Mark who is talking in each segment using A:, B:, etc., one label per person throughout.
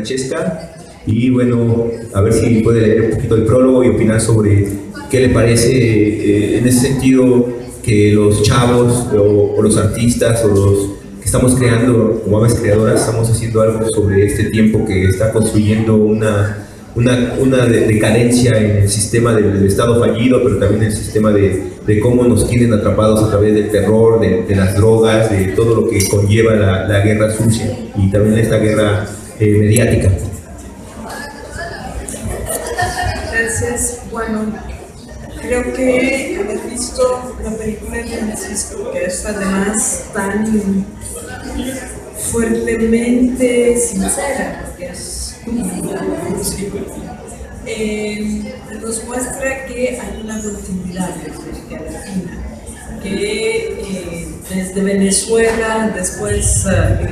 A: Francesca, y bueno, a ver si puede leer un poquito el prólogo y opinar sobre qué le parece en ese sentido que los chavos o los artistas o los que estamos creando como aves creadoras estamos haciendo algo sobre este tiempo que está construyendo una decadencia en el sistema del Estado fallido, pero también en el sistema de cómo nos tienen atrapados a través del terror, de las drogas, de todo lo que conlleva la guerra sucia y también esta guerra mediática.
B: Gracias. Bueno, creo que haber visto la película de Francisco, que es además tan fuertemente sincera, porque es nos muestra que hay una continuidad de América Latina, que desde Venezuela, después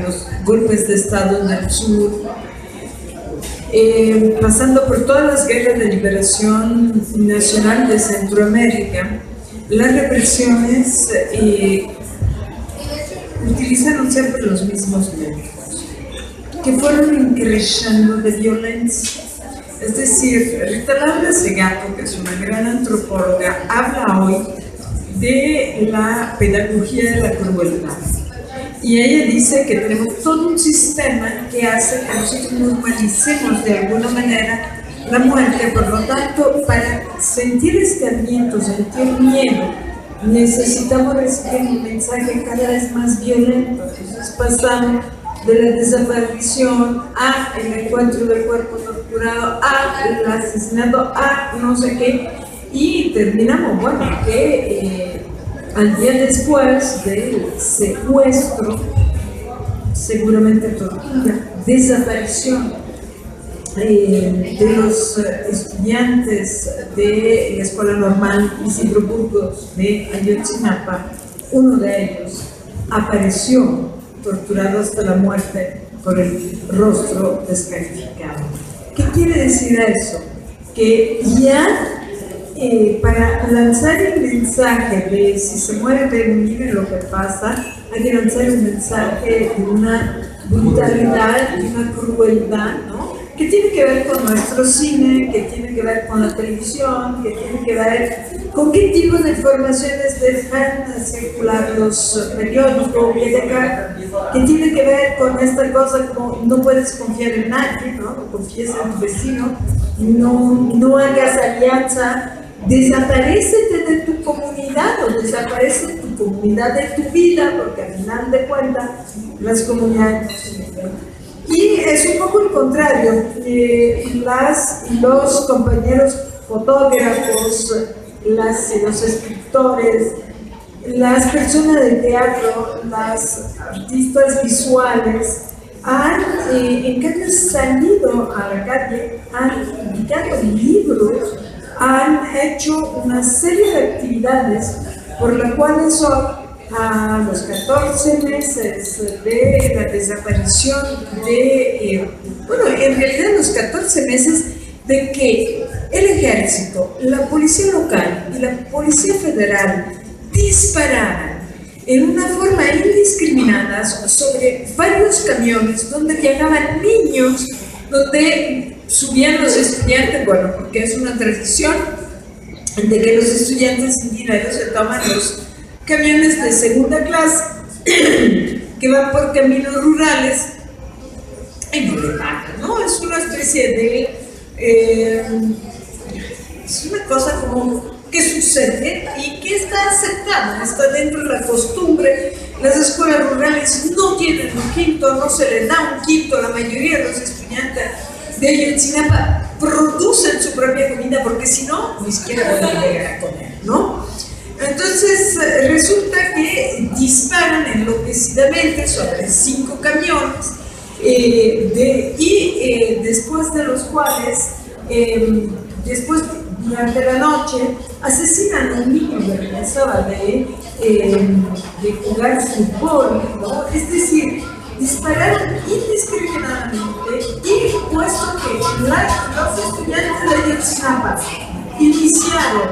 B: los golpes de Estado en el sur, pasando por todas las guerras de liberación nacional de Centroamérica, las represiones utilizaron siempre los mismos métodos, que fueron increciendo de violencia. Es decir, Rita Laura Segato, que es una gran antropóloga, habla hoy de la pedagogía de la crueldad. Y ella dice que tenemos todo un sistema que hace que nosotros normalicemos de alguna manera la muerte. Por lo tanto, para sentir escarmiento, sentir miedo, necesitamos recibir un mensaje cada vez más violento. Entonces pasamos de la desaparición a el encuentro del cuerpo torturado, a el asesinato, a no sé qué, y terminamos, bueno, que al día después del secuestro, seguramente tortura, desaparición de los estudiantes de la Escuela Normal Isidro Burgos de Ayotzinapa, uno de ellos apareció torturado hasta la muerte por el rostro descalificado. ¿Qué quiere decir eso? Que ya para lanzar el mensaje de si se muere, miren lo que pasa, hay que lanzar un mensaje de una brutalidad, de una crueldad, ¿no? Que tiene que ver con nuestro cine, que tiene que ver con la televisión, que tiene que ver con qué tipo de informaciones dejan circular los periódicos, que tiene que ver con esta cosa como no puedes confiar en nadie, ¿no? No confíes en tu vecino, no hagas alianza, desaparécete de tu comunidad o desaparece de tu comunidad de tu vida, porque al final de cuentas las comunidades. Y es un poco el contrario, los compañeros fotógrafos, los escritores, las personas de teatro, las artistas visuales, han en cambio salido a la calle, han publicado libros, han hecho una serie de actividades por las cuales hoy, a los 14 meses de la desaparición bueno, en realidad los 14 meses de que el ejército, la policía local y la policía federal dispararan en una forma indiscriminada sobre varios camiones donde viajaban niños, donde subían los estudiantes, bueno, porque es una tradición de que los estudiantes sin dinero se toman los camiones de segunda clase que van por caminos rurales y no le pagan, ¿no? Es una especie de es una cosa como que sucede y que está aceptada, está dentro de la costumbre. Las escuelas rurales no tienen un quinto, no se les da un quinto, la mayoría de los estudiantes de Ayotzinapa producen su propia comida porque si no, ni siquiera van a llegar a comer, ¿no? Entonces resulta que disparan enloquecidamente sobre 5 camiones después de los cuales, después durante la noche, asesinan a un niño que regresaba de jugar fútbol, ¿no? Es decir, dispararon indiscriminadamente y puesto que los estudiantes de Ayotzinapa iniciaron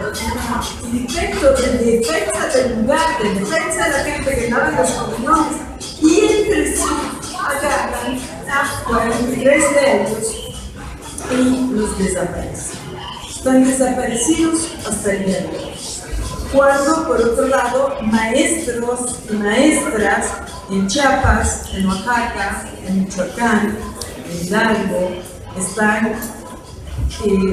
B: un intento de defensa del lugar, de defensa de la gente que andaba en los camiones y entre sí agarran 43 de ellos y los desaparecen. Están desaparecidos hasta el día de hoy. Cuando, por otro lado, maestros y maestras en Chiapas, en Oaxaca, en Michoacán, en Hidalgo, están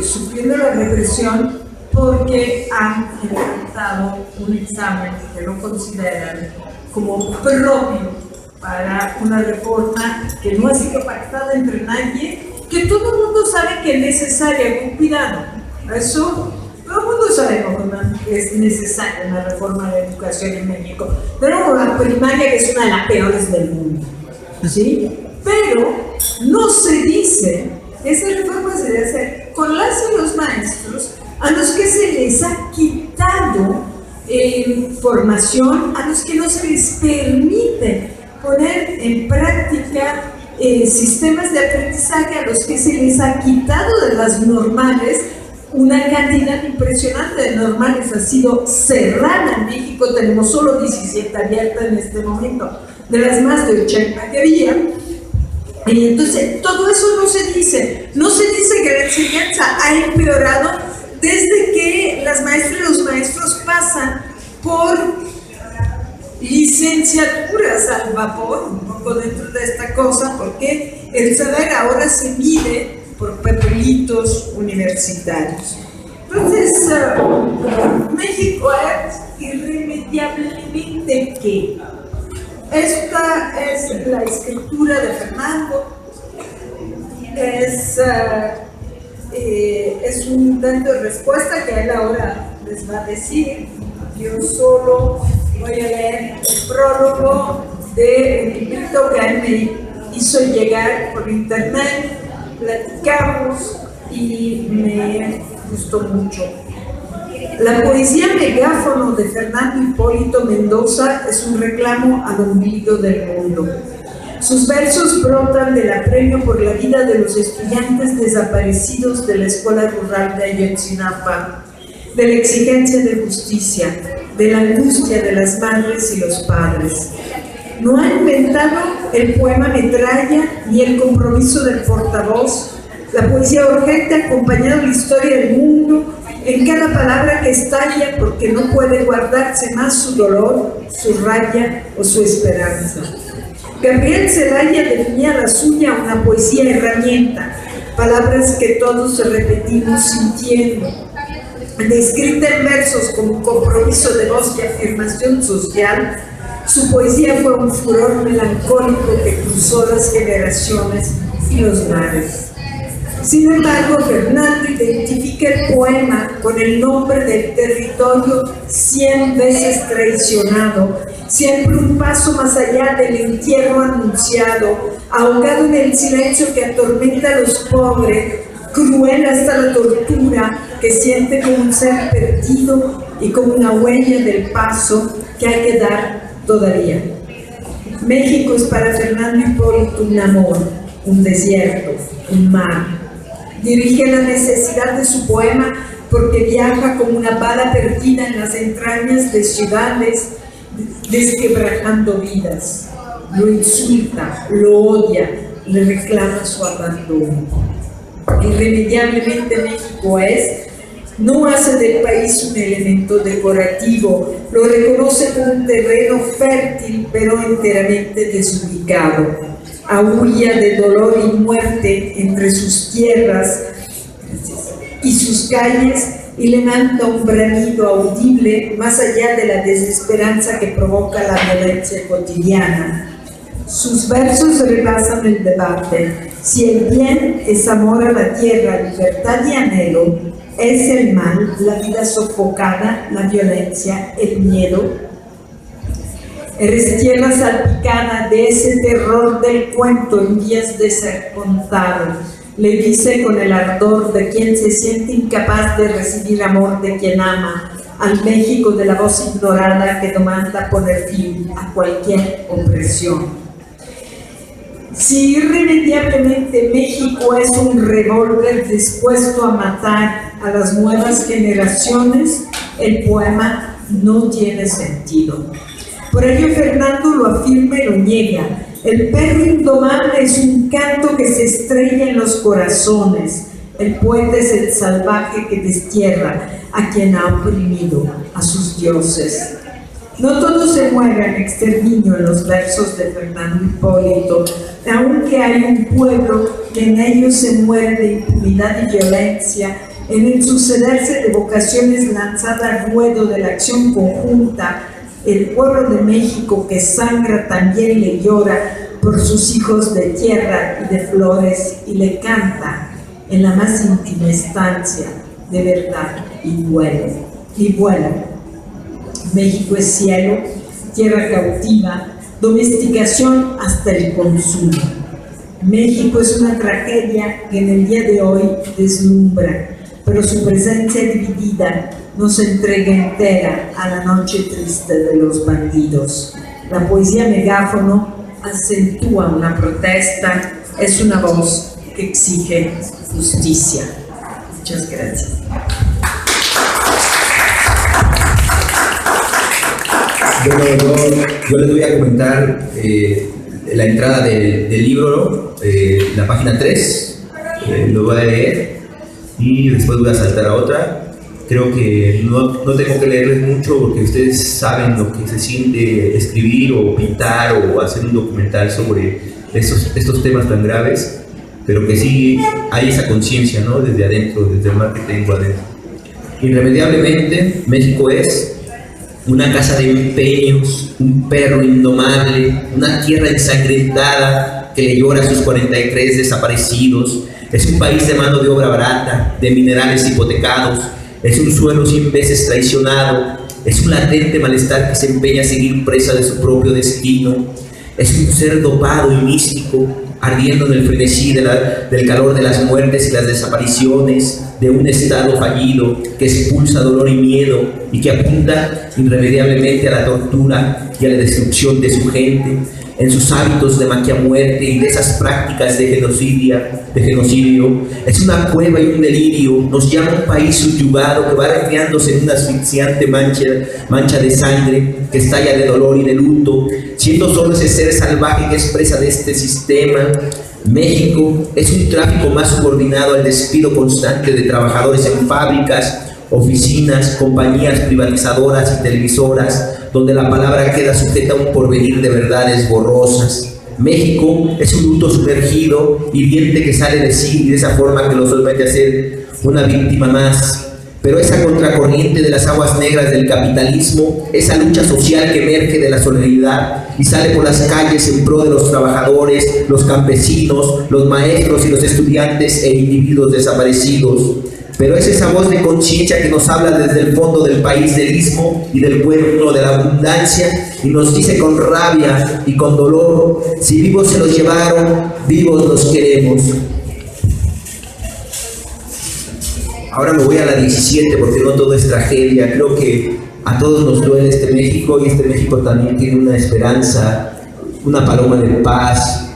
B: sufriendo la represión porque han enfrentado un examen que no consideran como propio para una reforma que no ha sido pactada entre nadie, que todo el mundo sabe que es necesaria, con cuidado. Eso, todo el mundo sabe que es necesaria una reforma de la educación en México. Pero la primaria, que es una de las peores del mundo, ¿sí? Pero no se dice, esa reforma se debe hacer con las y los maestros a los que se les ha quitado formación, a los que no se les permite poner en práctica sistemas de aprendizaje, a los que se les ha quitado de las normales. Una cantidad impresionante de normales ha sido cerrada en México, tenemos solo 17 abiertas en este momento, de las más de 80 que había. Y entonces, todo eso no se dice que la enseñanza ha empeorado desde que las maestras y los maestros pasan por licenciaturas al vapor, un poco dentro de esta cosa, porque el saber ahora se mide por papelitos universitarios. Entonces, México es irremediablemente que esta es la escritura de Fernando, es un intento de respuesta que él ahora les va a decir. Yo solo voy a leer el prólogo del librito que él me hizo llegar por internet. Platicamos y me gustó mucho. La poesía megáfono de Fernando Hipólito Mendoza es un reclamo al ombligo del mundo. Sus versos brotan del apremio por la vida de los estudiantes desaparecidos de la escuela rural de Ayotzinapa, de la exigencia de justicia, de la angustia de las madres y los padres. No ha inventado el poema metralla ni el compromiso del portavoz. La poesía urgente ha acompañado la historia del mundo en cada palabra que estalla porque no puede guardarse más su dolor, su raya o su esperanza. Gabriel Celaya definía la suya una poesía herramienta, palabras que todos repetimos sintiendo. Descrita en versos como compromiso de voz y afirmación social, su poesía fue un furor melancólico que cruzó las generaciones y los mares. Sin embargo, Fernando identifica el poema con el nombre del territorio 100 veces traicionado, siempre un paso más allá del entierro anunciado, ahogado en el silencio que atormenta a los pobres, cruel hasta la tortura, que siente como un ser perdido y como una huella del paso que hay que dar todavía. México es para Fernando Hipólito un amor, un desierto, un mar. Dirige la necesidad de su poema porque viaja como una bala perdida en las entrañas de ciudades, desquebrajando vidas. Lo insulta, lo odia, le reclama su abandono. Irremediablemente México no hace del país un elemento decorativo, lo reconoce como un terreno fértil pero enteramente desubicado. Aúlla de dolor y muerte entre sus tierras y sus calles y levanta un bramido audible más allá de la desesperanza que provoca la violencia cotidiana. Sus versos rebasan el debate. Si el bien es amor a la tierra, libertad y anhelo, ¿es el mal la vida sofocada, la violencia, el miedo? Eres tierra salpicada de ese terror del cuento en vías de ser contado, le dice con el ardor de quien se siente incapaz de recibir amor de quien ama, al México de la voz ignorada que demanda poner fin a cualquier opresión. Si irremediablemente México es un revólver dispuesto a matar a las nuevas generaciones, el poema no tiene sentido. Por ello Fernando lo afirma y lo niega. El perro indomable es un canto que se estrella en los corazones. El poeta es el salvaje que destierra a quien ha oprimido a sus dioses. No todo se muere en exterminio en los versos de Fernando Hipólito, aunque hay un pueblo que en ellos se muere de impunidad y violencia, en el sucederse de vocaciones lanzada al ruedo de la acción conjunta. El pueblo de México que sangra también le llora por sus hijos de tierra y de flores y le canta en la más íntima estancia de verdad y vuelo. México es cielo, tierra cautiva, domesticación hasta el consumo. México es una tragedia que en el día de hoy deslumbra, pero su presencia dividida nos entrega entera a la noche triste de los bandidos. La poesía megáfono acentúa una protesta, es una voz que exige justicia. Muchas gracias.
A: Bueno, yo les voy a comentar la entrada del libro, la página 3, lo voy a leer y después voy a saltar a otra. Creo que no tengo que leerles mucho porque ustedes saben lo que se siente escribir o pintar o hacer un documental sobre estos temas tan graves, pero que sí hay esa conciencia, ¿no? Desde adentro, desde el mar que tengo adentro. Irremediablemente, México es una casa de empeños, un perro indomable, una tierra ensangrentada que le llora a sus 43 desaparecidos. Es un país de mano de obra barata, de minerales hipotecados. Es un suelo 100 veces traicionado. Es un latente malestar que se empeña a seguir presa de su propio destino. Es un ser dopado y místico, ardiendo en el frenesí del calor de las muertes y las desapariciones, de un estado fallido que expulsa dolor y miedo y que apunta irremediablemente a la tortura y a la destrucción de su gente, en sus hábitos de maquiamuerte y de esas prácticas de genocidio. Es una cueva y un delirio, nos llama un país subyugado que va refugiándose en una asfixiante mancha de sangre que estalla de dolor y de luto, siendo solo ese ser salvaje que es presa de este sistema. México es un tráfico más subordinado al despido constante de trabajadores en fábricas, oficinas, compañías privatizadoras y televisoras, donde la palabra queda sujeta a un porvenir de verdades borrosas. México es un luto sumergido, hiriente que sale de sí y de esa forma que lo somete a ser una víctima más. Pero esa contracorriente de las aguas negras del capitalismo, esa lucha social que emerge de la solidaridad y sale por las calles en pro de los trabajadores, los campesinos, los maestros y los estudiantes e individuos desaparecidos. Pero es esa voz de conciencia que nos habla desde el fondo del país del istmo y del pueblo de la abundancia y nos dice con rabia y con dolor: si vivos se los llevaron, vivos los queremos. Ahora me voy a la 17 porque no todo es tragedia. Creo que a todos nos duele este México y este México también tiene una esperanza, una paloma de paz.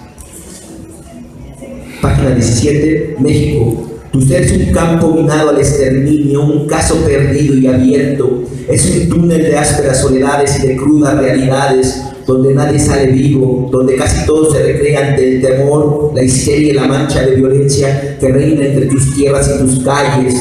A: Página 17, México. Usted es un campo minado al exterminio, un caso perdido y abierto. Es un túnel de ásperas soledades y de crudas realidades, donde nadie sale vivo, donde casi todos se recrean ante el temor, la histeria y la mancha de violencia que reina entre tus tierras y tus calles.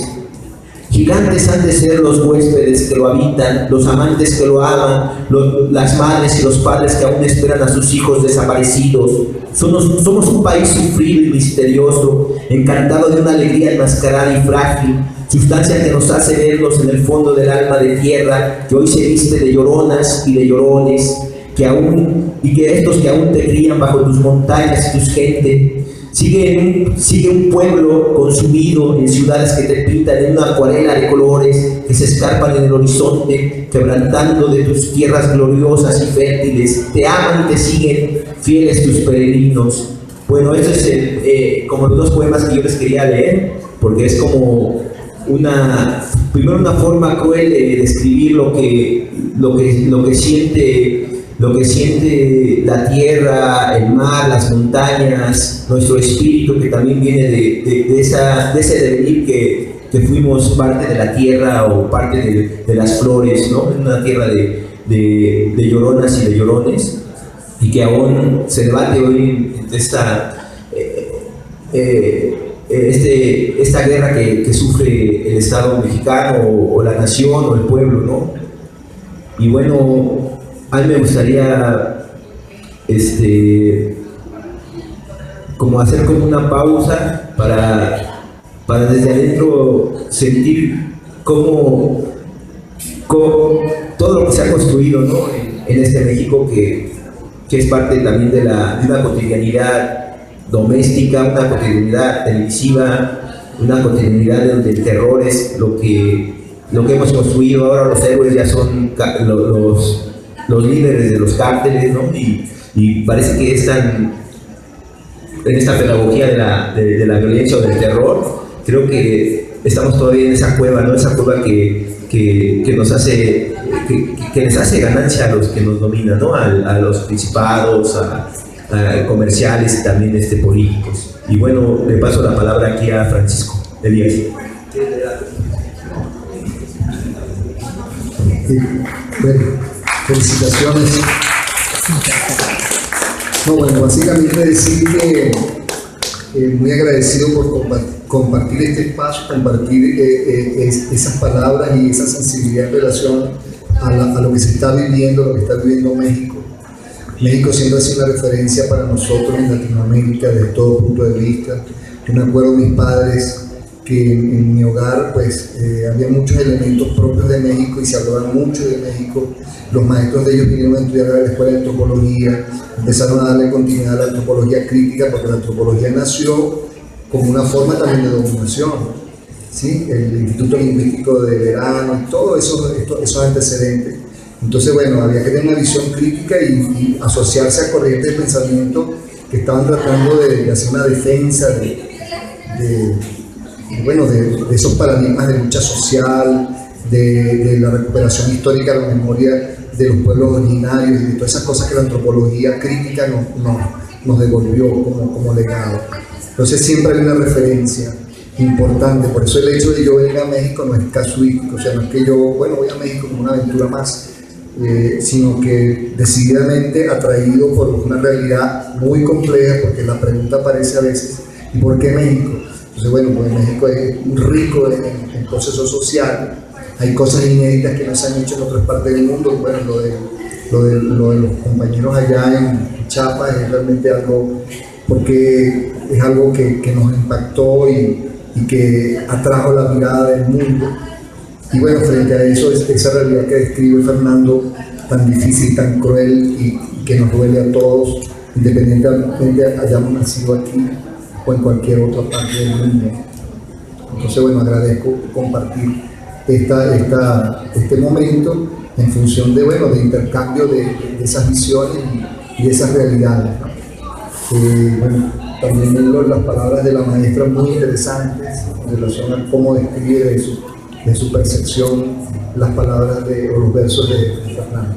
A: Gigantes han de ser los huéspedes que lo habitan, los amantes que lo aman, las madres y los padres que aún esperan a sus hijos desaparecidos. Somos un país sufrido y misterioso, encantado de una alegría enmascarada y frágil, sustancia que nos hace vernos en el fondo del alma de tierra, que hoy se viste de lloronas y de llorones, que estos que aún te crían bajo tus montañas y tus gente. Sigue un pueblo consumido en ciudades que te pintan en una acuarela de colores que se escarpan en el horizonte, quebrantando de tus tierras gloriosas y fértiles. Te aman y te siguen fieles tus peregrinos. Bueno, estos es como los dos poemas que yo les quería leer, porque es como primero una forma cruel de describir lo que siente la tierra, el mar, las montañas, nuestro espíritu, que también viene de ese devenir que fuimos parte de la tierra o parte de las flores, ¿no? En una tierra de lloronas y de llorones. y que aún se debate hoy esta guerra que sufre el Estado mexicano o la nación o el pueblo, ¿no? Y bueno, a mí me gustaría como hacer como una pausa para desde adentro sentir cómo todo lo que se ha construido, ¿no? en este México que es parte también de una cotidianidad doméstica, una cotidianidad televisiva, una cotidianidad donde el terror es lo que hemos construido. Ahora los héroes ya son los líderes de los cárteles, ¿no? Y parece que están en esta pedagogía de la violencia o del terror. Creo que estamos todavía en esa cueva, ¿no? Esa cueva que nos hace, que les hace ganancia a los que nos dominan, ¿no? A los principados, a comerciales y también políticos. Y bueno, le paso la palabra aquí a Francisco Elías.
C: Bueno, felicitaciones. No, bueno, básicamente decir que muy agradecido por compartir este espacio, compartir esas palabras y esa sensibilidad en relación a lo que se está viviendo, lo que está viviendo México. México siendo así una referencia para nosotros en Latinoamérica desde todo punto de vista. Yo me acuerdo de mis padres que en mi hogar pues había muchos elementos propios de México y se hablaba mucho de México. Los maestros de ellos vinieron a estudiar a la escuela de antropología, empezaron a darle continuidad a la antropología crítica porque la antropología nació como una forma también de dominación, ¿sí? El Instituto Lingüístico de Verano y todos esos antecedentes. Entonces, bueno, había que tener una visión crítica y asociarse a corrientes de pensamiento que estaban tratando de hacer una defensa de esos paradigmas de lucha social, de la recuperación histórica de la memoria de los pueblos originarios y de todas esas cosas que la antropología crítica nos devolvió como legado. Entonces siempre hay una referencia importante, por eso el hecho de yo venir a México no es casuístico, o sea, no es que yo, voy a México como una aventura más, sino que decididamente atraído por una realidad muy compleja, porque la pregunta aparece a veces, ¿y por qué México? Entonces, pues México es rico en proceso social, hay cosas inéditas que no se han hecho en otras partes del mundo. Bueno, lo de los compañeros allá en Chiapas es realmente algo, porque es algo que nos impactó y que atrajo la mirada del mundo. Y bueno, frente a eso, esa realidad que describe Fernando, tan difícil, tan cruel y que nos duele a todos, independientemente hayamos nacido aquí o en cualquier otra parte del mundo. Entonces, agradezco compartir este momento en función de intercambio de esas visiones y esas realidades, ¿no? También las palabras de la maestra muy interesantes en relación a cómo describe de su percepción las palabras o los versos de Fernando.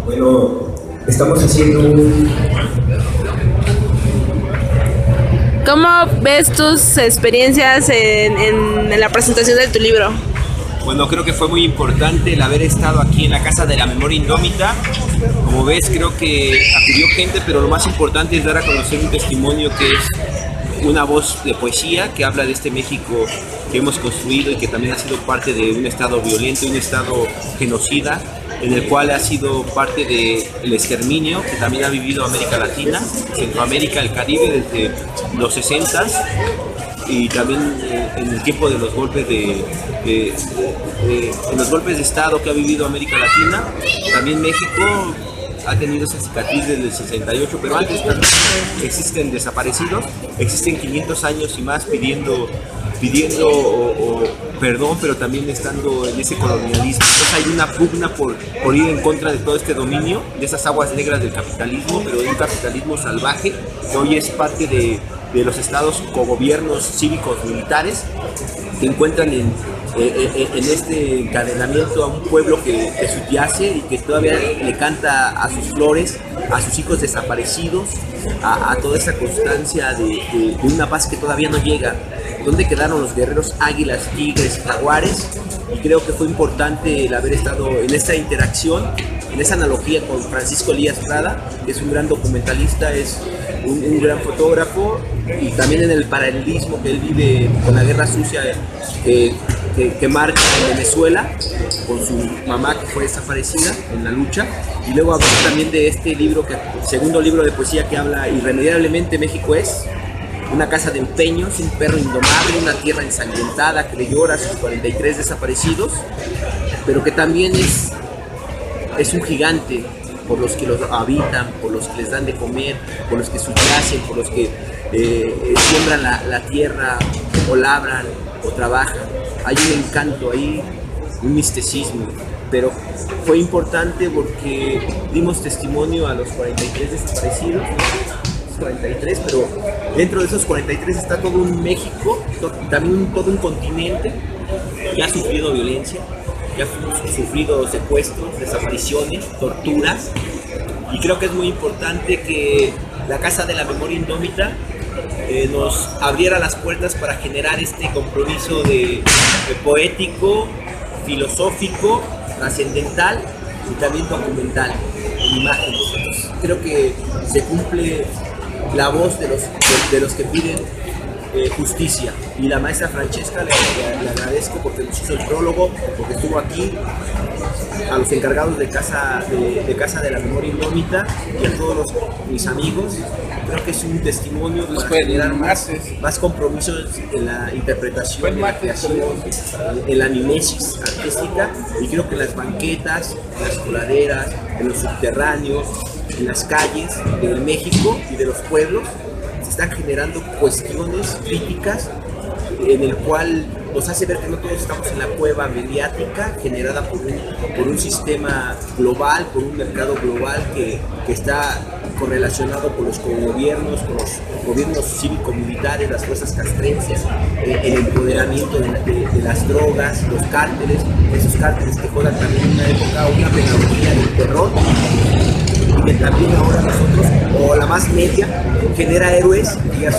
A: Bueno, estamos haciendo
D: ¿Cómo ves tus experiencias en la presentación de tu libro?
E: Bueno, creo que fue muy importante el haber estado aquí en la Casa de la Memoria Indómita. Como ves, creo que acudió gente, pero lo más importante es dar a conocer un testimonio que es una voz de poesía que habla de este México que hemos construido y que también ha sido parte de un estado violento, un estado genocida, en el cual ha sido parte del exterminio que también ha vivido América Latina, Centroamérica, el Caribe desde los 60s y también en el tiempo de los golpes los golpes de estado que ha vivido América Latina. También México ha tenido esa cicatriz desde el 68, pero antes también existen desaparecidos, existen 500 años y más pidiendo perdón, pero también estando en ese colonialismo. Entonces hay una pugna por ir en contra de todo este dominio, de esas aguas negras del capitalismo, pero de un capitalismo salvaje que hoy es parte de los estados con gobiernos cívicos militares que encuentran en este encadenamiento a un pueblo que subyace y que todavía le canta a sus flores, a sus hijos desaparecidos, a toda esa constancia de una paz que todavía no llega. ¿Dónde quedaron los guerreros águilas, tigres, jaguares? Y creo que fue importante el haber estado en esta interacción en esa analogía con Francisco Elías Prada, que es un gran documentalista, es un gran fotógrafo, y también en el paralelismo que él vive con la guerra sucia que marcha en Venezuela, con su mamá que fue desaparecida en la lucha, y luego habla también de este libro, segundo libro de poesía, que habla irremediablemente México es una casa de empeños, un perro indomable, una tierra ensangrentada que le llora a sus 43 desaparecidos, pero que también es un gigante por los que los habitan, por los que les dan de comer, por los que subyacen, por los que siembran la tierra, o labran, o trabajan. Hay un encanto ahí, un misticismo, pero fue importante porque dimos testimonio a los 43 desaparecidos, 43, pero dentro de esos 43 está todo un México, también todo un continente que ha sufrido violencia, que ha sufrido secuestros, desapariciones, torturas, y creo que es muy importante que la Casa de la Memoria Indómita nos abriera las puertas para generar este compromiso de poético, filosófico, trascendental y también documental, en imágenes. Entonces, creo que se cumple la voz de los que piden justicia, y la maestra Francesca le agradezco porque nos hizo el prólogo, porque estuvo aquí, a los encargados de Casa de la Memoria Indómita y a todos mis amigos. Creo que es un testimonio para generar más compromisos en la interpretación, en la creación, en la mimesis artística, y creo que en las banquetas, en las coladeras, en los subterráneos, en las calles del México y de los pueblos se están generando cuestiones críticas, en el cual nos hace ver que no todos estamos en la cueva mediática generada por un sistema global, por un mercado global que está correlacionado con los gobiernos, con los gobiernos cívico-militares, las fuerzas castrenses, el empoderamiento de las drogas, los cárteles, esos cárteles que juegan también en una época una pedagogía del terror, y que también ahora nosotros, o la más media, genera héroes que ya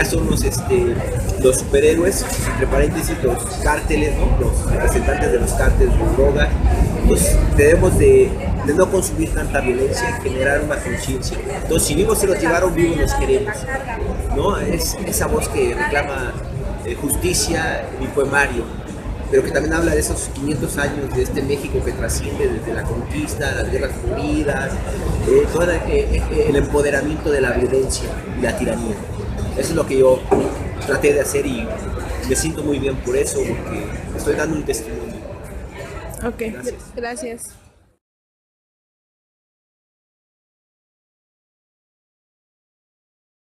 E: son los superhéroes, entre paréntesis los cárteles, ¿no? Los representantes de los cárteles de drogas. Pues debemos de no consumir tanta violencia y generar una conciencia. Entonces, si vivos se los llevaron, vivos los queremos, ¿no? Es esa voz que reclama justicia y poemario, pero que también habla de esos 500 años de este México que trasciende desde la conquista, las guerras unidas, todo el empoderamiento de la violencia y la tiranía. Eso es lo que yo traté de hacer, y me siento muy bien por eso, porque estoy dando un testimonio.
D: Ok, gracias.